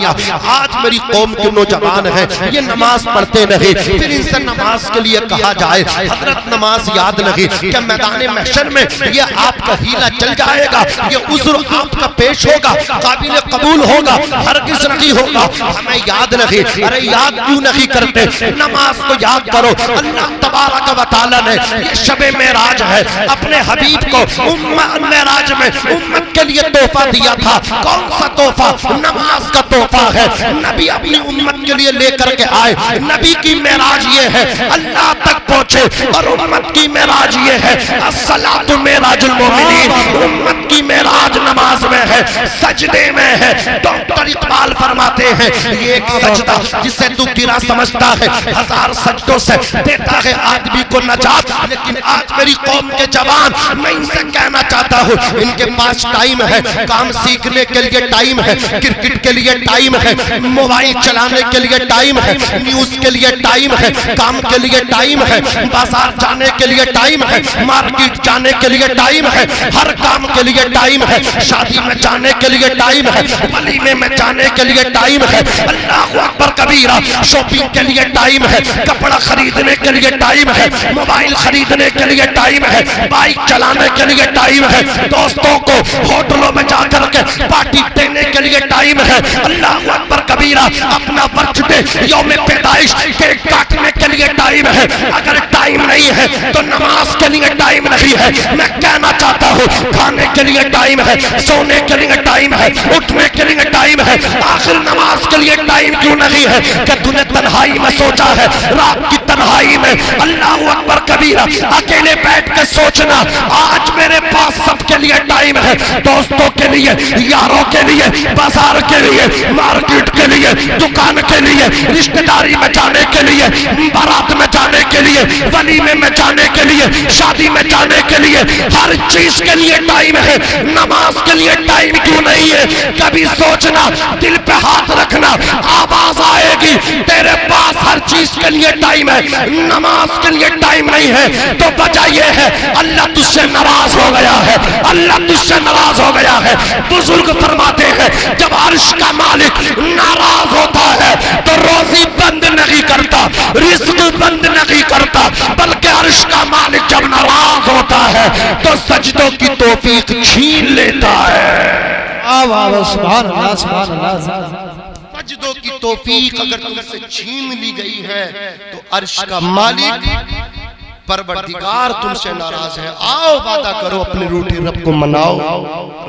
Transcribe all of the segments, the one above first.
آج میری قوم کے نوجوان ہیں یہ نماز پڑھتے نہیں، پھر ان سے نماز کے لیے کہا جائے حضرت نماز یاد نہیں کہ میدان محشر میں یہ آپ کا ہیلا چل جائے گا، یہ عذر آپ کا پیش ہوگا، قابل قبول ہوگا، ہرگز نہیں ہوگا، ہمیں یاد نہیں۔ ارے یاد کیوں نہیں کرتے؟ نماز کو یاد کرو۔ اللہ تبارک و تعالی نے یہ شب معراج ہے اپنے حبیب کو معراج میں امت کے لیے تحفہ دیا تھا۔ کون سا تحفہ؟ نماز کا تحفہ ہے۔ نبی اپنی امت کے لیے لے کر کے آئے۔ نبی کی معراج یہ ہے اللہ تک پہنچے، اور امت کی معراج یہ ہے الصلاۃ معراج المومنین، امت کی معراج نماز میں ہے، سجدے میں ہے۔ ڈاکٹر اقبال فرماتے ہیں یہ ایک سجدہ جسے تو گرا سمجھتا ہے 1000 سجدوں سے دیتا ہے آدمی کو نجات۔ لیکن آج میری قوم کے جوان، میں ان سے کہنا چاہتا ہوں ان کے پاس ٹائم ہے، کام سیکھنے کے لیے ٹائم ہے، کرکٹ کے لیے ٹائم ہے، موبائل چلانے کے لیے ٹائم ہے، نیوز کے لیے ٹائم ہے، کام کے لیے ٹائم ہے، بازار جانے کے لیے ٹائم ہے، مارکیٹ جانے کے لیے ٹائم ہے، ہر کام کے لیے ٹائم ہے، شادی میں جانے کے لیے ٹائم ہے، ولیمے میں جانے کے لیے ٹائم ہے، اللہ اکبر کبیرہ، شاپنگ کے لیے ٹائم ہے، کپڑا خریدنے کے لیے ٹائم ہے، موبائل خریدنے کے لیے ٹائم ہے، بائک چلانے کے لیے ٹائم ہے، دوستوں کو ہوٹلوں میں جا کر کے پارٹی دینے کے لیے ٹائم ہے، اللہ اکبر کبیرہ، اپنا برتھ ڈے یوم پیدائش کیک کاٹنے کے لیے ٹائم ہے۔ اگر ٹائم نہیں ہے تو نماز کے لیے ٹائم نہیں ہے۔ میں کہنا چاہتا ہوں کھانے کے لیے ٹائم ہے، سونے کے لیے ٹائم ہے، اٹھنے کے لیے ٹائم ہے، آخر نماز کے لیے ٹائم کیوں نہیں ہے؟ کہ تو نے تنہائی میں سوچا ہے، رات کی تنہائی میں اللہ اکبر کبیرہ اکیلے بیٹھ کے سوچنا آج میرے پاس سب کے لیے ٹائم ہے، دوستوں کے لیے، یاروں کے لیے، بازار کے لیے، مارکیٹ کے لیے، دکان کے لیے، رشتہ داری میں جانے کے لیے، بارات میں جانے کے لیے، ولیمے میں جانے کے لیے، شادی میں جانے کے لیے، ہر چیز کے لیے ٹائم ہے۔ نماز کے لیے ٹائم کیوں نہیں ہے؟ کبھی سوچنا، دل پہ ہاتھ رکھنا، آواز آئے گی تیرے پاس ہر چیز کے لیے ٹائم ہے، نماز کے لیے ٹائم نہیں ہے۔ تو وجہ یہ ہے اللہ تجھ سے ناراض ہو گیا ہے، اللہ تجھ سے ناراض ہو گیا ہے۔ بزرگ فرماتے ہیں جب عرش کا مالک ناراض ہوتا ہے تو روزی بند نہیں کرتا، رزق بند نہیں کرتا، بلکہ عرش کا مالک جب ناراض ہوتا ہے تو سجدوں کی توفیق چھین لیتا ہے۔ سبحان اللہ سبحان اللہ۔ سجدوں کی توفیق اگر تم سے چھین لی گئی ہے تو عرش کا مالک پروردگار تم سے ناراض ہے۔ آؤ وعدہ کرو، اپنے روٹے رب کو مناؤ،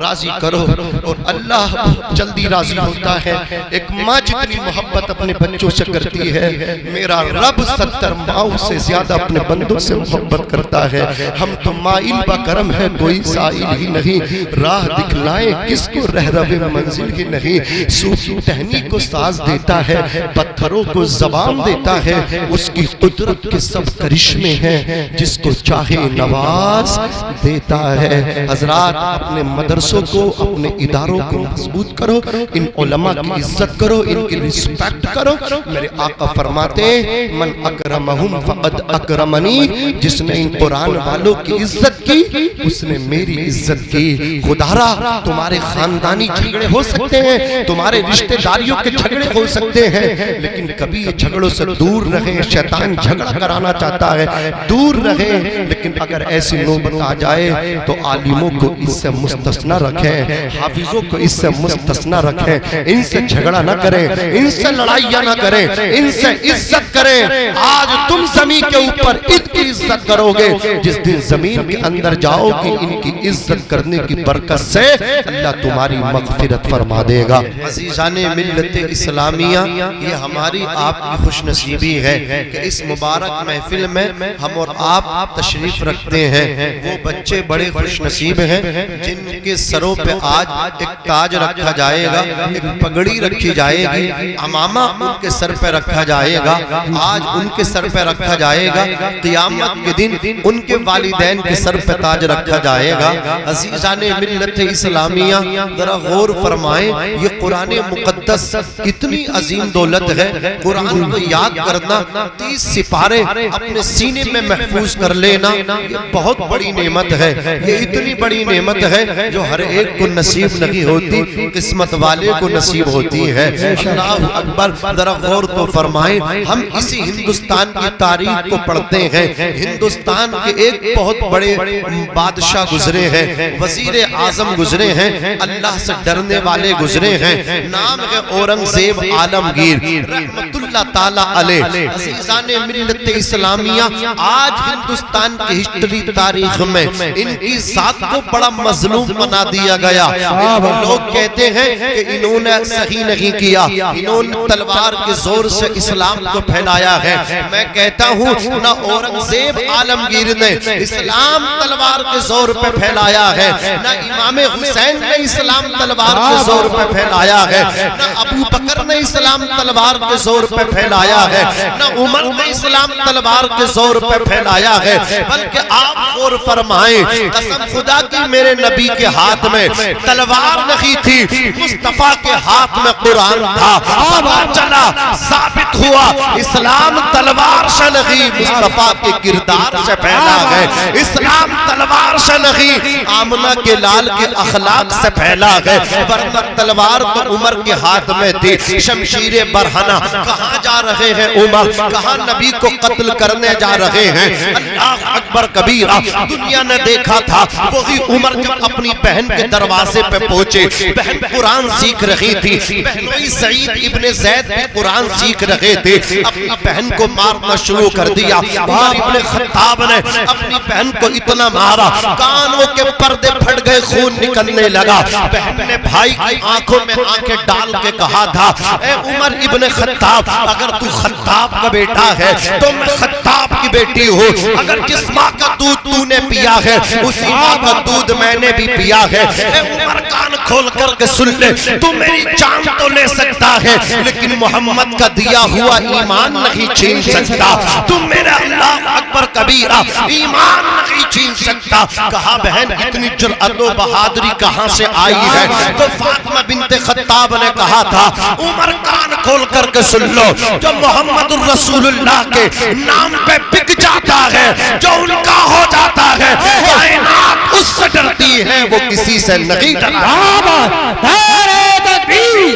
راضی کرو، اور اللہ جلدی راضی ہوتا ہے۔ ایک ماں جتنی محبت اپنے بچوں سے کرتی ہے، میرا رب 70 ماؤں سے زیادہ اپنے بندوں سے محبت کرتا ہے۔ ہم تو مائل با کرم ہے، کوئی سائل ہی نہیں، راہ دکھلائیں کس کو رہرو منزل ہی نہیں۔ سوفی ٹہنی کو ساز دیتا ہے، پتھروں کو زبان دیتا ہے، اس کی قدرت کے سب کرشمے ہیں، جس کو چاہے نواز دیتا ہے۔ حضرات اپنے مدرسوں کو، اپنے اداروں کو مضبوط کرو، ان علماء کی عزت کرو، ان کی رسپیکٹ کرو۔ میرے آقا فرماتے من اکرمہم فقد اکرمنی، جس نے ان قرآن والوں کی عزت کی اس نے میری عزت کی۔ خدارا تمہارے خاندانی جھگڑے ہو سکتے ہیں، تمہارے رشتہ داریوں کے جھگڑے ہو سکتے ہیں، لیکن کبھی یہ جھگڑوں سے دور رہیں۔ شیطان جھگڑا کرانا چاہتا ہے، دور رہیں، لیکن اگر ایسی نوبت آ جائے تو عالموں کو اس سے مستثنا رکھیں، حافظوں کو اس سے مستثنا رکھیں، ان سے جھگڑا نہ کریں، ان سے لڑائیاں نہ کریں، ان سے عزت کریں۔ آج تم زمین کے اوپر ان کی عزت کرو گے، جس دن زمین کے اندر جاؤ گے ان کی عزت کرنے کی برکت سے اللہ تمہاری مغفرت فرما دے گا۔ عزیزان ملت اسلامیہ، یہ ہماری آپ کی خوش نصیبی ہے کہ اس مبارک محفل میں ہم اور آپ تشریف رکھتے ہیں۔ وہ بچے بڑے خوش نصیب ہیں جن کے سروں پہ آج ایک تاج رکھا جائے گا، ایک پگڑی رکھی جائے گی، امامہ ان کے سر پہ رکھا جائے گا، آج ان کے سر پہ رکھا جائے گا، قیامت کے دن ان کے والدین کے سر پہ تاج رکھا جائے گا۔ عزیزان ملت اسلامیہ ذرا غور فرمائیں، یہ قرآن مقدس کتنی عظیم دولت ہے۔ قرآن کو یاد کرنا، 30 سپارے اپنے سینے میں محفوظ کر لینا یہ بہت بڑی نعمت ہے، یہ اتنی بڑی نعمت ہے جو ہر ایک کو نصیب نہیں ہوتی، قسمت والے کو نصیب ہوتی ہے۔ اللہ اکبر، ذرا غور تو فرمائیں، ہم اسی ہندوستان کی تاریخ کو پڑھتے ہیں، ہندوستان کے ایک بہت بڑے بادشاہ گزرے ہیں، وزیر اعظم گزرے ہیں، اللہ سے ڈرنے والے گزرے ہیں، نام ہے اورنگزیب عالمگیر رحمت اللہ تعالی علیہ۔ عزیزان ملت اسلامیہ، آج ہندوستان کی ہسٹری تاریخ میں ان کی ذات کو بڑا مظلوم بنا دیا گیا۔ لوگ کہتے ہیں کہ انہوں نے صحیح نہیں کیا، انہوں نے تلوار کے زور سے اسلام کو پھیلایا ہے۔ میں کہتا ہوں نہ اورنگزیب عالمگیر نے اسلام تلوار کے زور پہ پھیلایا ہے، نہ امام حسین نے اسلام تلوار کے زور پہ پھیلایا ہے، نہ ابو بکر نے اسلام تلوار کے زور پہ پھیلایا ہے، نہ عمر نے اسلام تلوار کے زور پہ پھیلایا ہے، بلکہ آپ غور فرمائیں، قسم خدا کی میرے نبی کے ہاتھ میں تلوار نہیں تھی، مصطفیٰ کے ہاتھ میں قرآن تھا۔ پتہ چلا، ثابت ہوا، اسلام تلوار سے نہیں مصطفیٰ کے کردار سے پھیلا ہے، اسلام تلوار سے نہیں آمنہ کے لال کے اخلاق سے پھیلا ہے، ورنہ تلوار تو عمر کے ہاتھ میں تھی، شمشیر برہنہ۔ کہاں جا رہے ہیں عمر؟ کہاں نبی کو قتل کرنے جا رہے ہیں؟ اللہ اکبر کبیرہ، دنیا نے دیکھا تھا وہی عمر جب اپنی بہن کے دروازے پہ پہنچے، بہن قرآن سیکھ رہی تھی، بہنوئی سعید ابن زید بھی قرآن سیکھ رہے تھے، اپنی بہن کو مارنا شروع کر دیا۔ عمر ابن خطاب نے اپنی بہن کو اتنا مارا، کانوں کے پردے پھٹ گئے، خون نکلنے لگا۔ بہن نے بھائی کی آنکھوں میں آنکھیں ڈال کے کہا تھا، اے عمر ابن خطاب، اگر تو خطاب کا بیٹا ہے تو میں خطاب کی بیٹی ہوں، اگر جس ماں کا دودھ تو نے پیا ہے اسی ماں کا دودھ میں نے بھی پیا ہے۔ اے عمر کان کھول کر کے سن لے، تو میری جان تو لے سکتا ہے لیکن محمد کا دیا ہوا ایمان نہیں چھین سکتا، تم میرا اللہ اکبر کبیرہ ایمان نہیں چھین سکتا۔ کہا بہن اتنی جرأت و بہادری کہاں سے آئی ہے؟ تو فاطمہ بنت خطاب نے کہا تھا، عمر کان کھول کر کے سن لو، جو محمد الرسول اللہ کے نام پہ بک جاتا ہے، جو ان کا ہو جاتا ہے، کائنات اس سے ڈرتی ہے، وہ کسی سے نہیں ڈرتا۔ نعرہ تکبیر،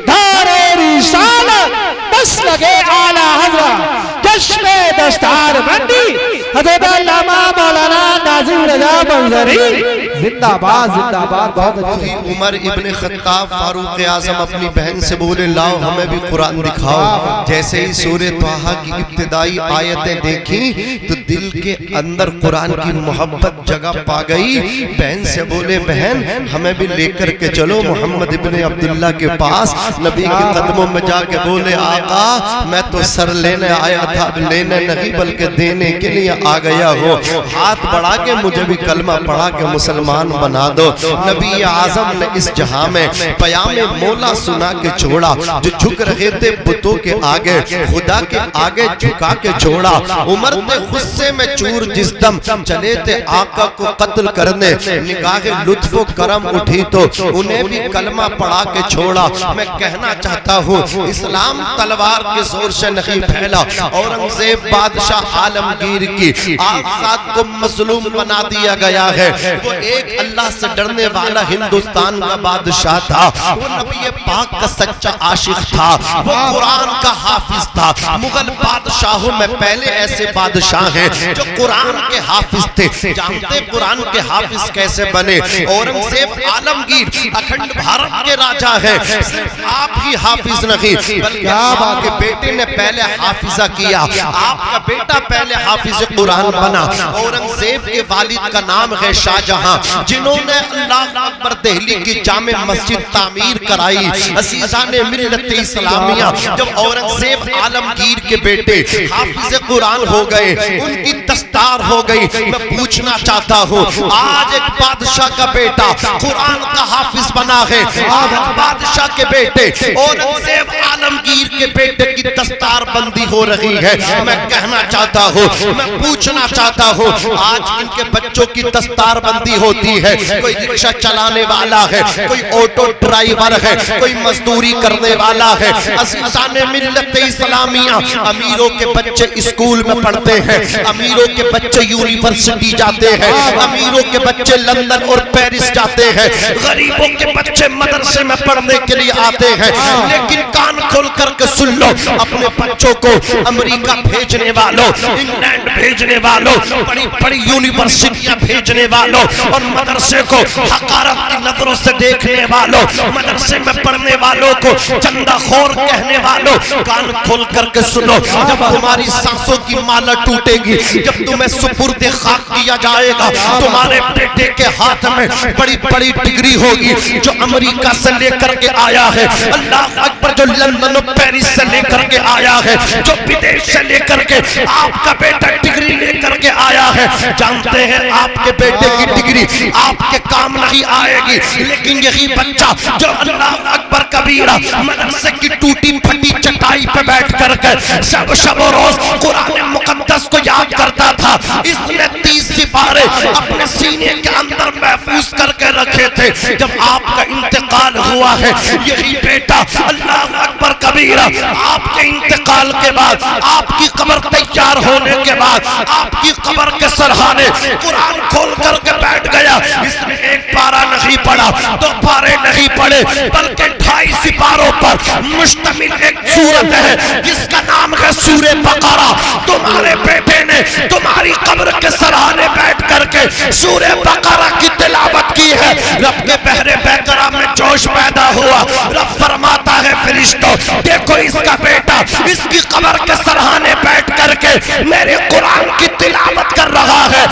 نعرہ رسالت، بس لگے اعلی حضرت، جشن دستار بندی حضرت علامہ مولانا ناظم رضا منظری، زندہ باد زندہ باد۔ بہت اچھا۔ عمر ابن خطاب فاروق اعظم اپنی بہن سے بولے، لاؤ ہمیں بھی قرآن دکھاؤ۔ جیسے ہی سورہ طٰہٰ کی ابتدائی آیتیں دیکھیں تو دل کے اندر قرآن کی محبت جگہ پا گئی۔ بہن سے بولے، بہن ہمیں بھی لے کر کے چلو محمد ابن عبداللہ کے پاس۔ نبی کے قدموں میں جا کے بولے، آقا میں تو سر لینے آیا تھا، لینے نہیں بلکہ دینے کے لیے آ گیا ہو، ہاتھ بڑھا کے مجھے بھی کلمہ پڑھا کے مسلمان بنا دو۔ نبی اعظم نے اس جہاں میں پیام مولا سنا کے چھوڑا، جو جھک رہے تھے بتوں کے آگے، خدا کے آگے جھکا کے چھوڑا۔ عمر نے غصے میں چور جس دم چلے تھے آقا کو قتل کرنے، نگاہ لطف و کرم اٹھی تو انہیں بھی کلمہ پڑھا کے چھوڑا۔ میں کہنا چاہتا ہوں اسلام تلوار کے زور سے نہیں پھیلا، اورنگزیب بادشاہ عالمگیر کی آزاد کو مظلوم بنا دیا گیا ہے۔ وہ ایک اللہ سے ڈرنے والا ہندوستان کا بادشاہ تھا، وہ نبی پاک کا سچا عاشق تھا، وہ قرآن کا حافظ تھا۔ مغل بادشاہوں میں پہلے ایسے بادشاہ ہیں جو قرآن کے حافظ تھے۔ جانتے قرآن کے حافظ کیسے بنے؟ اورنگزیب عالمگیر اکھنڈ بھارت کے راجہ ہیں، صرف آپ ہی حافظ نہیں بلکہ آپ کے بیٹے نے پہلے حافظہ کیا، آپ کا بیٹا پہلے حافظ قرآن بنا۔ اورنگزیب کے والد کا نام ہے شاہ جہاں، جنہوں نے اللہ اکبر دہلی کی جامع مسجد تعمیر کرائی۔ عزیزان ملت اسلامیہ، جب اورنگزیب عالمگیر کے بیٹے حافظ قرآن ہو گئے، ان کی دستار ہو گئی، میں پوچھنا چاہتا ہوں آج ایک بادشاہ کا بیٹا قرآن کا حافظ بنا ہے، آج بادشاہ کے بیٹے اورنگزیب عالمگیر پیر کے بیٹے کی دستار بندی ہو رہی ہے. میں کہنا چاہتا ہوں, میں پوچھنا چاہتا ہوں, آج ان کے بچوں کی دستار بندی ہوتی ہے. کوئی رکشہ چلانے والا ہے, کوئی آٹو ڈرائیور ہے, کوئی مزدوری کرنے والا ہے. عزیزان ملت اسلامیہ, امیروں کے بچے اسکول میں پڑھتے ہیں, امیروں کے بچے یونیورسٹی جاتے ہیں, امیروں کے بچے لندن اور پیرس جاتے ہیں, غریبوں کے بچے مدرسے میں پڑھنے کے لیے آتے ہیں. لیکن کان کھول کر کے سن لو, اپنے بچوں کو امریکہ بھیجنے والوں, انگلینڈ بھیجنے والوں, بڑی بڑی یونیورسٹیاں بھیجنے والوں اور مدرسے کو حقارت کی نظروں سے دیکھنے والوں, مدرسے میں پڑھنے والوں کو چندہ خور کہنے والوں, کان کھول کر کے سنو. جب تمہاری سانسوں کی مالا ٹوٹے گی, جب تمہیں سپرد خاک کیا جائے گا, تمہارے بیٹے کے ہاتھ میں بڑی بڑی ڈگری ہوگی جو امریکہ سے لے کر کے آیا ہے, اللہ اکبر, جو لندن اور پیرس سے لے کر کے آیا ہے, جو بدیش سے لے کر کے آپ کا بیٹا ڈگری لے کر کے آیا ہے. جانتے ہیں آپ کے بیٹے کی ڈگری آپ کے کام نہیں آئے گی, لیکن یہی بچہ جو اللہ اکبر کبیرہ مدرسے کی ٹوٹی پھٹی چٹائی پہ بیٹھ کر کے شب و روز قرآن مقدس کو یاد کرتا تھا, اس نے 30 سپارے اپنے سینے کے اندر محفوظ کر کے رکھے تھے. جب آپ کا انتقال ہوا ہے, یہی بیٹا اللہ اکبر کبیرہ آپ کے انتقال کے بعد, آپ کی قبر تیار ہونے کے بعد, آپ کی قبر کے سرحانے قرآن کھول کر کے بیٹھ گیا. اس نے ایک پارہ نہیں پڑھا, 2 پارے نہیں پڑھے, بلکہ 2.5 سپاروں پر مشتمل ایک سورت ہے جس کا نام ہے سورہ بقرہ. تمہارے بیٹے نے تمہاری قبر کے سرحانے بیٹھ کر کے سورہ بقرہ کی تلاوت کی ہے. رب کے بحر بیقرہ میں جوش پیدا ہوا. رب فرماتا ہے فرشتوں, دیکھو اس کا بیٹا اس کی قبر کے سرحانے بیٹھ کر کے میرے قرآن کی تلاوت کر رہا ہے.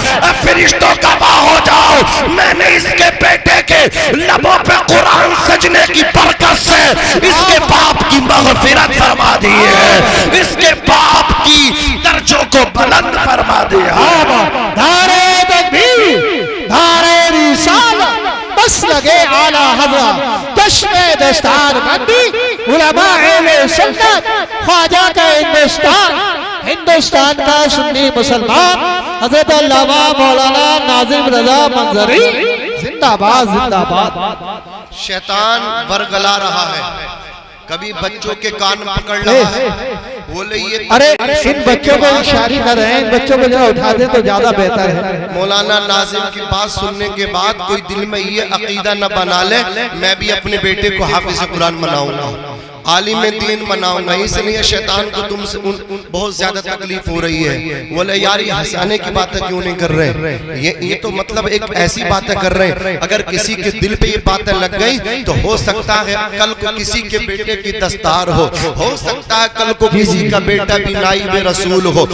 فرشتوں گواہ ہو جاؤ, میں نے اس کے بیٹے کے لبوں پہ قرآن سجنے کی برکت سے اس کے باپ کی مغفرت فرما دی ہے, اس کے باپ کی درجوں کو بلند فرما دیا. نعرہ تکبیر, نعرہ رسالت, بس لگے اعلی حضرت, چشم دستار بندی, علماء اہل سنت, خواجہ کا ہندوستان کا سنی مسلمان حضرت علامہ مولانا ناظم رضا منظری زندہ باد, زندہ باد. شیطان ورگلا رہا ہے, کبھی بچوں کے کان پکڑ رہا ہے, بولے یہ ارے ان بچوں کو اشاری کر رہے ہیں, ان بچوں کو جو اٹھا دیں تو زیادہ بہتر ہے. مولانا ناظم کی بات سننے کے بعد کوئی دل میں یہ عقیدہ نہ بنا لے میں بھی اپنے بیٹے کو حافظ قرآن بناؤں گا, عالم دین بناؤں گا. اس لیے شیطان کو تم سے بہت زیادہ تکلیف ہو رہی ہے. بولے یار یہ ہنسانے کی باتیں کیوں نہیں کر رہے, یہ تو مطلب ایک ایسی باتیں کر رہے ہیں, اگر کسی کے دل پہ یہ باتیں لگ گئی تو ہو سکتا ہے کل کو کسی کے بیٹے کی دستار ہو سکتا ہے کل کو کسی کا بیٹا بھی نائب رسول ہو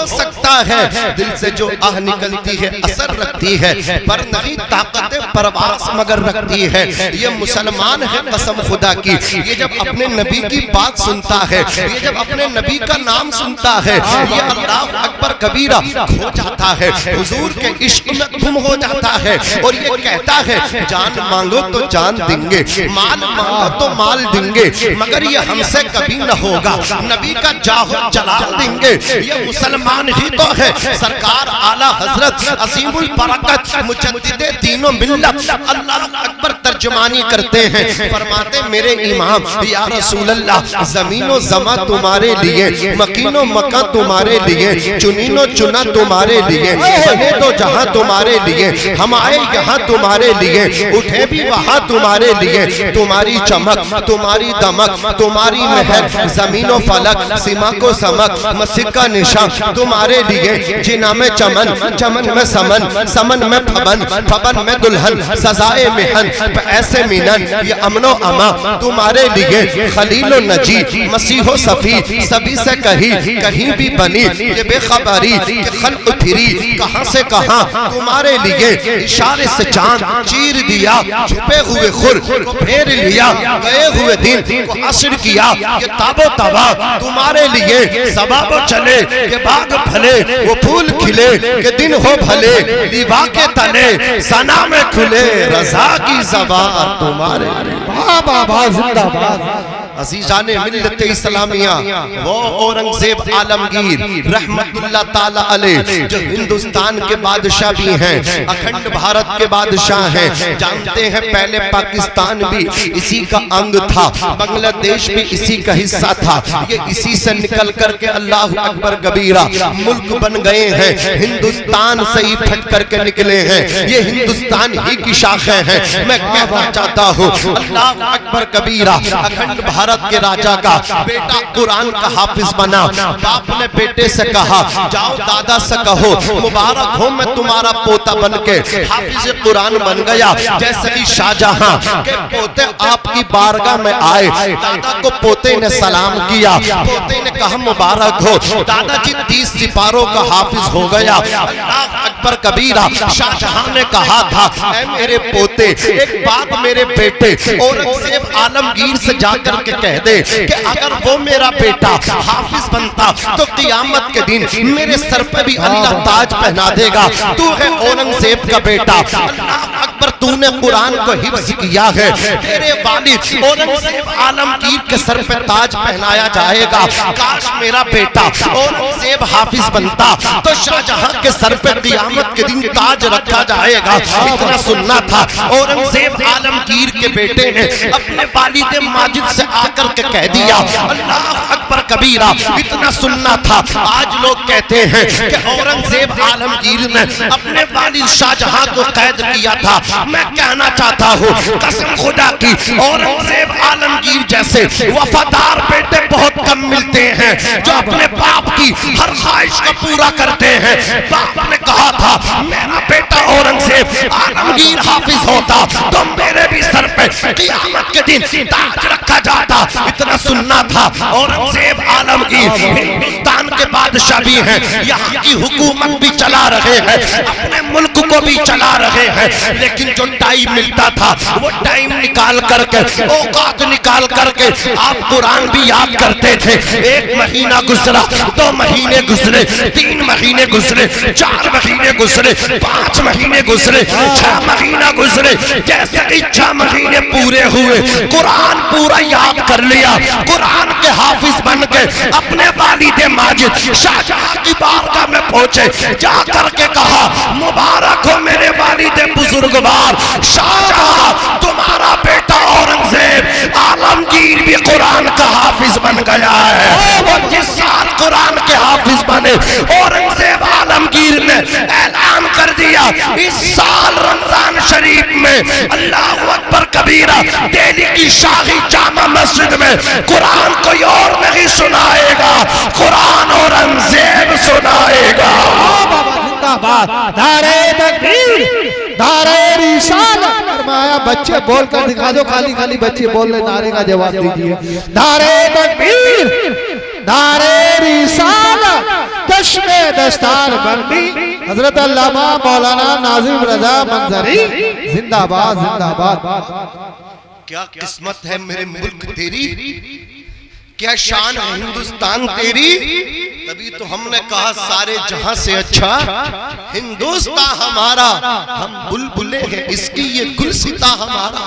سکتا ہے دل سے جو آہ نکلتی ہے اثر رکھتی ہے, پر نہیں طاقت پرواز مگر رکھتی ہے. یہ مسلمان ہے قسم خدا کی, یہ جب اپنے نبی کی بات سنتا ہے, یہ جب اپنے نبی کا نام سنتا ہے, یہ اللہ اکبر کبیرہ کھو جاتا ہے, حضور کے عشق میں گم ہو جاتا ہے, اور یہ کہتا ہے جان مانگو تو جان دیں گے, مال مانگو تو مال دیں گے, مگر یہ ہم سے کبھی نہ ہوگا, نبی کا جاہ جلال دیں گے. یہ مسلمان ہی تو ہے. سرکار اعلیٰ حضرت عظیم البرکت مجدد دین و ملت اللہ اکبر ترجمانی کرتے ہیں, فرماتے میرے امام یا رسول اللہ زمین و زماں تمہارے لیے, مکین و مکہ تمہارے لیے, چنین و چنا تمہارے لیے, بنے تو جہاں تمہارے لیے, ہم آئے یہاں تمہارے لیے, اٹھے بھی وہاں تمہارے لیے. تمہاری چمک, تمہاری دمک, تمہاری مہر, زمین و فلک, سما کو سمک, مسجد کا نشان تمہارے لیے. جنا میں چمن, چمن میں سمن, سمن میں پھبن, پھبن میں دلہن, سزائے محن, ایسے مینن, یہ امن و اما تمہارے لیے. خلیل و نجی, مسیح و صفی, سبھی سے کہیں بھی بنی, یہ بے خبری کہ خلق پھری کہاں سے کہاں تمہارے لیے. اشارے سے چاند چیر دیا, چھپے ہوئے خور کو پھیر لیا, گئے ہوئے دن کو عصر کیا. یہ تاب و تبا تمہارے لیے, سباب و چلے کہ باغ پھلے, وہ پھول کھلے کہ دن ہو بھلے, لیوا کے تلے ثنا میں کھلے, رضا کی زبان تمہارے لیے. بابا زندہ باد. عزیزان ملت اسلامیہ، وہ اورنگزیب عالمگیر رحمت اللہ تعالی علیہ جو ہندوستان کے بادشاہ بھی ہیں، اکھنڈ بھارت کے بادشاہ ہیں، جانتے ہیں پہلے پاکستان بھی اسی کا انگ تھا، بنگلہ دیش بھی اسی کا حصہ تھا، یہ اسی سے نکل کر کے اللہ اکبر کبیرہ ملک بن گئے ہیں، ہندوستان سے ہی پھٹ کر کے نکلے ہیں، یہ ہندوستان ہی کی شاخیں ہیں۔ میں کہنا چاہتا ہوں اللہ اکبر کبیرہ، اکھنڈ بھارت کے راجہ کا بیٹا قرآن کا حافظ بنا، باپ نے بیٹے سے کہا جاؤ دادا سے کہو مبارک ہو میں تمہارا پوتا بن کے حافظ قرآن بن گیا۔ جیسے ہی شاہجہاں کے پوتے آپ کی بارگاہ میں آئے، دادا کو پوتے نے سلام کیا، پوتے نے کہا مبارک ہو دادا جی 30 سپاروں کا حافظ ہو گیا۔ اللہ اکبر کبیرہ، شاہجہاں نے کہا تھا اے میرے پوتے ایک بات میرے بیٹے اورنگزیب عالمگیر سے جا کر کے کہہ دے کہ اگر وہ میرا بیٹا حافظ بنتا تو قیامت کے دن میرے سر پہ بھی اللہ تاج پہنا دے گا۔ تو ہے اورنگزیب کا بیٹا، اللہ اکبر تو نے قرآن کو حفظ کیا ہے، تیرے والد اورنگزیب عالمگیر کے سر پہ تاج پہنایا جائے گا۔ کاش میرا بیٹا اورنگزیب حافظ بنتا تو شاہجہاں کے سر پہ قیامت کے دن تاج رکھا جائے گا۔ اتنا سننا تھا اورنگزیب عالمگیر کے بیٹے نے اپنے والد ماجد سے آ کر کے کہہ دیا، اللہ اکبر کبیرہ، اتنا سننا تھا۔ آج لوگ کہتے ہیں کہ اورنگزیب عالمگیر نے اپنے والد شاہجہاں کو قید کیا تھا۔ میں کہنا چاہتا ہوں قسم خدا کی اورنگزیب عالمگیر جیسے وفادار بیٹے بہت کم ملتے ہیں جو اپنے باپ کی ہر خواہش کو پورا کرتے ہیں۔ باپ نے کہا تھا میرا بیٹا اورنگزیب عالمگیر حافظ ہوتا تو میرے بھی سر پہ قیامت کے دن تاج رکھا جاتا۔ اتنا سننا تھا اورنگزیب عالمگیر ہندوستان کے بادشاہ بھی ہیں، یہاں کی حکومت بھی چلا رہے ہیں، اپنے ملک کو بھی چلا رہے ہیں، لیکن جو ٹائم ملتا تھا وہ ٹائم نکال کر کے اوقات نکال کر کے آپ قرآن بھی یاد کرتے تھے۔ 1 مہینہ گزرا، 2 مہینے گزرے، 3 مہینے گزرے، 4 مہینے گزرے، 5 مہینے گزرے، 6 مہینہ گزرے۔ جیسے ہی 6 مہینے پورے ہوئے قرآن پورا یاد کر لیا، قرآن کے حافظ بن کے اپنے والد ماجد شاہجہاں کی بارگاہ میں پہنچے، جا کر کے کہا مبارک ہو میرے والد بزرگوار شاہجہاں، تمہارا بیٹا اورنگزیب عالمگیر بھی قرآن کا حافظ بن گیا ہے۔ وہ جس سال قرآن کے حافظ بنے اورنگزیب عالمگیر نے اعلان کر دیا اس سال رمضان شریف میں اللہ اکبر کبیرہ دہلی کی شاہی جامع مسجد میں قرآن کوئی اور نہیں سنائے گا، قرآن اورنگزیب سنائے گا۔ نعرہ تکبیر، نعرہ رسالت۔ فرمایا بچے بول کر دکھا دو، خالی خالی بچے بول رہے نعرے کا جواب دیجئے۔ نعرہ تکبیر، نعرہ رسالت، چشم دستار بندی حضرت علامہ مولانا ناظم رضا منظری زندہ باد، زندہ باد۔ کیا قسمت ہے میرے ملک تیری، کیا شان ہے ہندوستان تیری، تبھی تو ہم نے کہا سارے جہاں سے اچھا ہندوستان ہمارا، ہم بلبلے ہیں اس کی یہ گلستہ ہمارا۔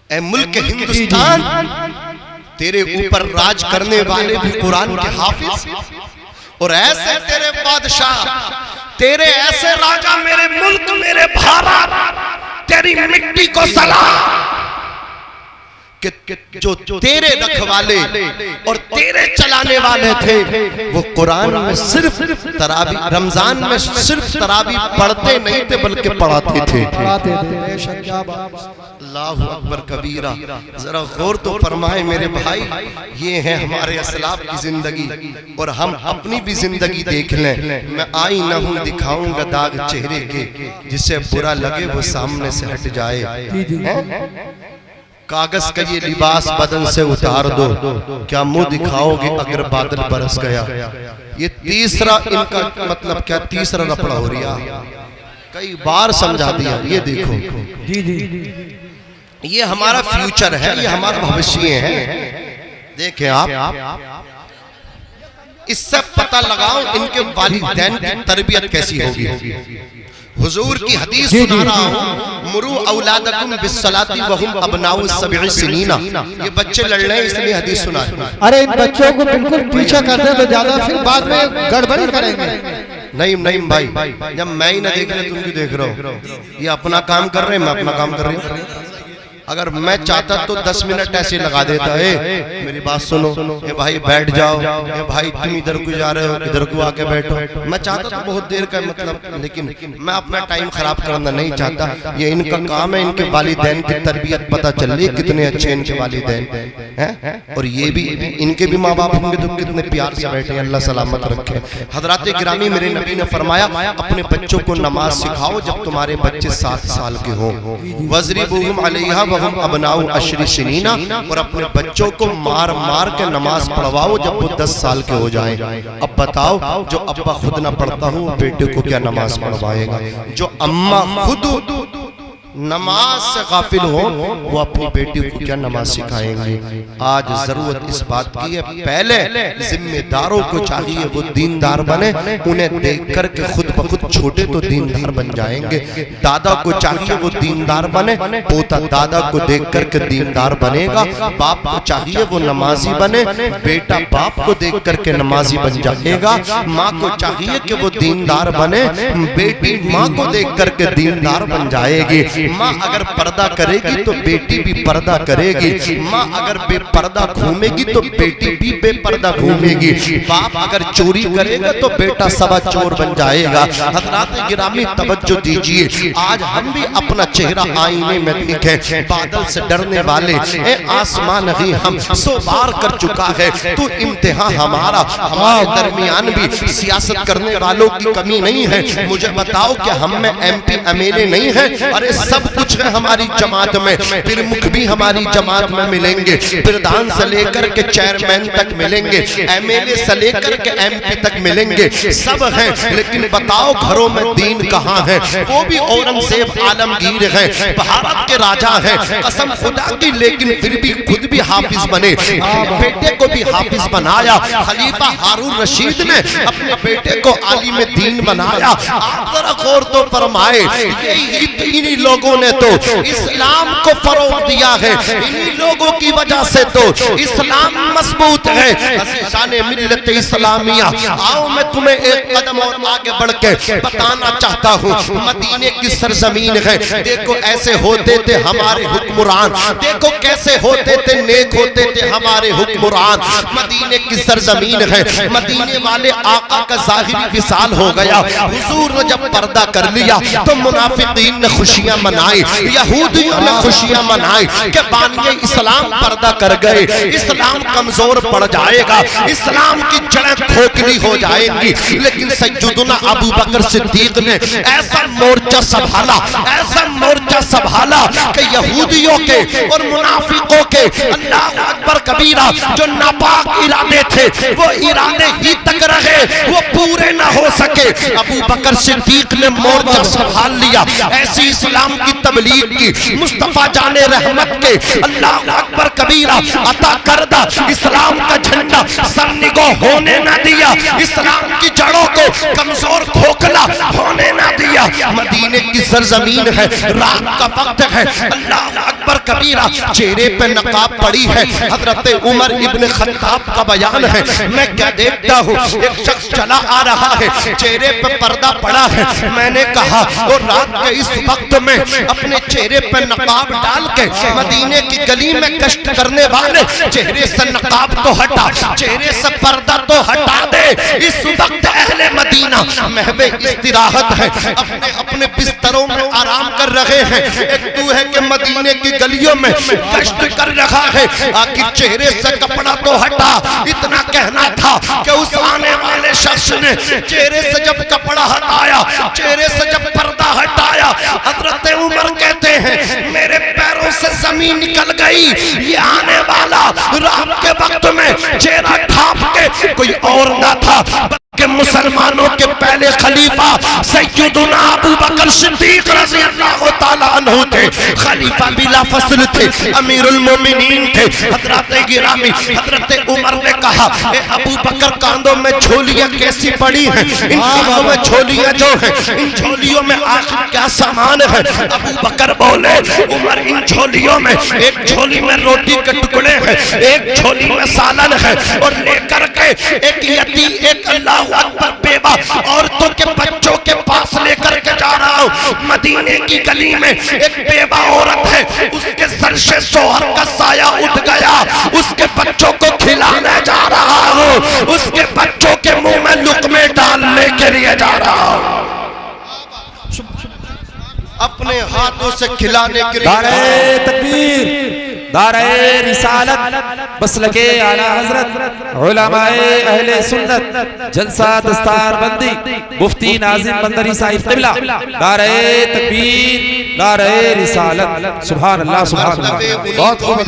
اے ملک ہندوستان، تیرے اوپر راج کرنے والے بھی قرآن کے حافظ، اور ایسے تیرے بادشاہ، تیرے ایسے راجہ میرے ملک میرے بھارت، تیری مٹی کو سلام، کہ جو تیرے رکھوالے اور تیرے چلانے والے تھے وہ قرآن میں صرف تراویح، رمضان میں صرف تراویح پڑھتے نہیں تھے بلکہ پڑھاتے تھے۔ اللہ اکبر کبیرہ۔ ذرا غور تو فرمائے میرے بھائی، یہ ہے ہمارے اسلاف کی زندگی، اور ہم اپنی بھی زندگی دیکھ لیں۔ میں آئینہ ہوں دکھاؤں گا داغ چہرے کے، جسے برا لگے وہ سامنے سے ہٹ جائے۔ کاغذ کا یہ لباس بدن سے اتار دو، کیا منہ دکھاؤ گے اگر بادل برس گیا۔ یہ تیسرا ان کا مطلب کیا، تیسرا رپڑا ہو رہا، کئی بار سمجھا دیا۔ یہ دیکھو، یہ ہمارا فیوچر ہے، یہ ہمارا بھوشیہ ہے۔ دیکھیں آپ، اس سے پتہ لگاؤ ان کے والدین کی تربیت کیسی ہوگی۔ حضور کی حدیث سنا رہا ہوں، مرو اولادکم بالصلاۃ وہم ابناء السبع سنین، یہ بچے لڑ رہے ہیں اس لیے حدیث سنا رہا ہوں۔ ارے ان بچوں کو بالکل پیچھا کر دیں تو زیادہ پھر بعد میں گڑبڑی کریں گے۔ نہیں بھائی، جب میں ہی نہ دیکھ رہے تم بھی دیکھ رہا ہو، یہ اپنا کام کر رہے ہیں، میں اپنا کام کر رہی ہوں۔ اگر میں چاہتا تو 10 منٹ ایسے لگا دیتا ہے، میری بات سنو، اے بھائی بیٹھ جاؤ، اے بھائی تم ادھر کو جا رہے ہو ادھر کو آ کے بیٹھو، میں چاہتا تو بہت دیر کا مطلب، لیکن میں اپنا ٹائم خراب کرنا نہیں چاہتا۔ یہ ان کا کام ہے، ان کے والدین کی تربیت پتہ چل رہی ہے کتنے اچھے ان کے والدین ہیں، اور یہ بھی ان کے بھی ماں باپ ہوں گے تو کتنے پیار سے بیٹھے ہیں، اللہ سلامت رکھے۔ حضرات گرامی، میرے نبی نے فرمایا اپنے بچوں کو نماز سکھاؤ جب تمہارے بچے 7 سال کے ہوں، وَاضْرِبُوهُمْ عَلَيْهَا وَهُمْ أَبْنَاءُ 10 سِنِينَ، اور اپنے بچوں کو مار مار کے نماز پڑھواؤ جب وہ 10 سال کے ہو جائیں۔ اب بتاؤ، جو ابا خود نہ پڑھتا ہوں بیٹے کو کیا نماز پڑھوائے گا؟ جو اماں خود نماز سے غافل ہو وہ اپنی بیٹی کو کیا نماز سکھائیں گے؟ آج ضرورت اس بات کی ہے، پہلے ذمہ داروں کو چاہیے وہ دیندار بنے، انہیں دیکھ کر کے خود بخود چھوٹے تو دیندار بن جائیں گے۔ دادا کو چاہیے وہ دیندار بنے، پوتا دادا کو دیکھ کر کے دیندار بنے گا۔ باپ کو چاہیے وہ نمازی بنے، بیٹا باپ کو دیکھ کر کے نمازی بن جائے گا۔ ماں کو چاہیے کہ وہ دیندار بنے، بیٹی ماں کو دیکھ کر کے دیندار بن جائے گی۔ ماں اگر پردہ کرے گی تو بیٹی بھی پردہ کرے گی، ماں اگر بے پردہ گھومے گی تو بیٹی بھی بے پردہ گھومے گی، باپ اگر چوری کرے گا تو بیٹا سوا چور بن جائے گا۔ حضرات گرامی توجہ دیجئے، آج ہم بھی اپنا چہرہ آئینے میں دیکھیں، بادل سے ڈرنے والے اے آسمان ہی ہم سو بار کر چکا ہے تو امتحان ہمارا، ہمارے درمیان بھی سیاست کرنے والوں کی کمی نہیں ہے۔ مجھے بتاؤ کہ ہم میں M P M L A نہیں ہے؟ ارے سب کچھ ہے ہماری جماعت میں، پرمکھ بھی ہماری جماعت میں ملیں گے، پردھان سے لے کر کے چیئرمین تک ملیں گے، ایم ایل اے سے لے کر کے ایم پی تک ملیں گے، سب ہیں، لیکن بتاؤ گھروں میں دین کہاں ہے؟ وہ بھی اورنگزیب عالمگیر ہیں، بھارت کے راجہ ہیں، قسم خدا کی، لیکن پھر بھی خود بھی حافظ بنے، اپنے بیٹے کو بھی حافظ بنایا۔ خلیفہ ہارون رشید نے اپنے بیٹے کو عالم دین بنایا۔ آپ ذرا غور تو فرمائے، انہی لوگوں نے تو اسلام کو فروغ دیا ہے، انہی لوگوں کی وجہ سے تو اسلام مضبوط ہے۔ عزیزان ملت اسلامیہ، آؤ میں تمہیں ایک قدم اور آگے بڑھ کے بتانا چاہتا ہوں، مدینے کی سرزمین ہے، دیکھو ایسے ہوتے تھے ہمارے حکمران، دیکھو کیسے ہوتے تھے، نیک ہوتے تھے ہمارے حکمران۔ مدینے کی سرزمین ہے، مدینے والے آقا کا ظاہری وصال ہو گیا، حضور نے جب پردہ کر لیا تو منافقین نے خوشیاں منائی، یہودیوں نے خوشیاں منائی کہ بانی اسلام پردہ کر گئے، اسلام کمزور پڑ جائے گا، اسلام کی جڑیں کھوکھلی ہو جائیں گی۔ لیکن سیدنا ابو بکر صدیق نے ایسا مورچہ سنبھالا، ایسا مورچہ سنبھالا کہ یہودیوں کے اور منافقوں کے اللہ اکبر کبیرہ جو ناپاک ارادے تھے وہ ارادے ہی تک رہے، وہ پورے نہ ہو سکے۔ ابو بکر صدیق نے مورچہ سنبھال لیا، ایسی اسلام کی تبلیغ کی، مصطفیٰ جان رحمت کے اللہ اکبر کبیرہ عطا کردہ اسلام کا جھنڈا سرنگو ہونے نہ دیا، اسلام کی جڑوں کو کمزور کھوکھلا ہونے نہ دیا۔ مدینے کی سرزمین ہے، رات کا وقت ہے، اللہ اکبر کبیرہ، چہرے پہ نقاب پڑی ہے، حضرت عمر ابن خطاب کا بیان ہے، میں کیا دیکھتا ہوں، ایک شخص چلا آ رہا ہے، چہرے پہ پردہ پڑا ہے، میں نے کہا اور رات کے اس وقت میں اپنے چہرے پہ نقاب ڈال کے مدینے کی گلی میں گشت کرنے والے چہرے سے نقاب تو ہٹا، چہرے سے پردہ تو ہٹا دے۔ اس وقت اہل مدینہ محو استراحت ہے، اپنے بستروں میں آرام کر رہے ہیں، ایک تو ہے کہ مدینے کی گلیوں میں گشت کر رہا ہے، آخر چہرے سے کپڑا تو ہٹا۔ اتنا کہنا تھا کہ اس آنے والے شخص نے چہرے سے جب کپڑا ہٹایا، چہرے سے جب پردہ ہٹایا، حضرت عمر کہتے ہیں میرے پیروں سے زمین نکل گئی، یہ آنے والا رات کے وقت میں چہرہ ڈھانپ کے کوئی اور نہ تھا کہ مسلمانوں کے پہلے خلیفہ سیدنا ابو بکر صدیق رضی اللہ تعالیٰ عنہ تھے، خلیفہ بلا فصل تھے، امیر المومنین تھے۔ حضرات گرامی، حضرت عمر نے کہا اے ابو بکر کاندوں میں جھولیاں کیسی پڑی ہیں، ان کاندوں میں جھولیاں جو ہیں، ان جھولیوں میں آخر کیا سامان ہے؟ ابو بکر بولے عمر ان جھولیوں میں ایک جھولی میں روٹی کے ٹکڑے ہیں، ایک جھولی میں سالن ہے، اور لے کر کے ایک یتیم ایک اللہ اکبر بیوہ عورتوں کے بچوں کے پاس لے کر کے جا رہا ہوں۔ مدینے کی گلی میں ایک بیوہ عورت ہے، اس کے سر سے شوہر کا سایہ اٹھ گیا، اس کے بچوں کو کھلانے جا رہا ہوں، اس کے بچوں کے منہ میں لقمے ڈالنے کے لیے جا رہا ہوں، اپنے ہاتھوں سے کھلانے کے لیے۔ دارے تکبیر، دارے رسالت، مسلک اعلی حضرت علماء اہل سنت، جلسہ دستار بندی مفتی ناظم بندری صاحب قبلہ، دارے تکبیر، دارے رسالت۔ سبحان اللہ سبحان اللہ، بہت خوب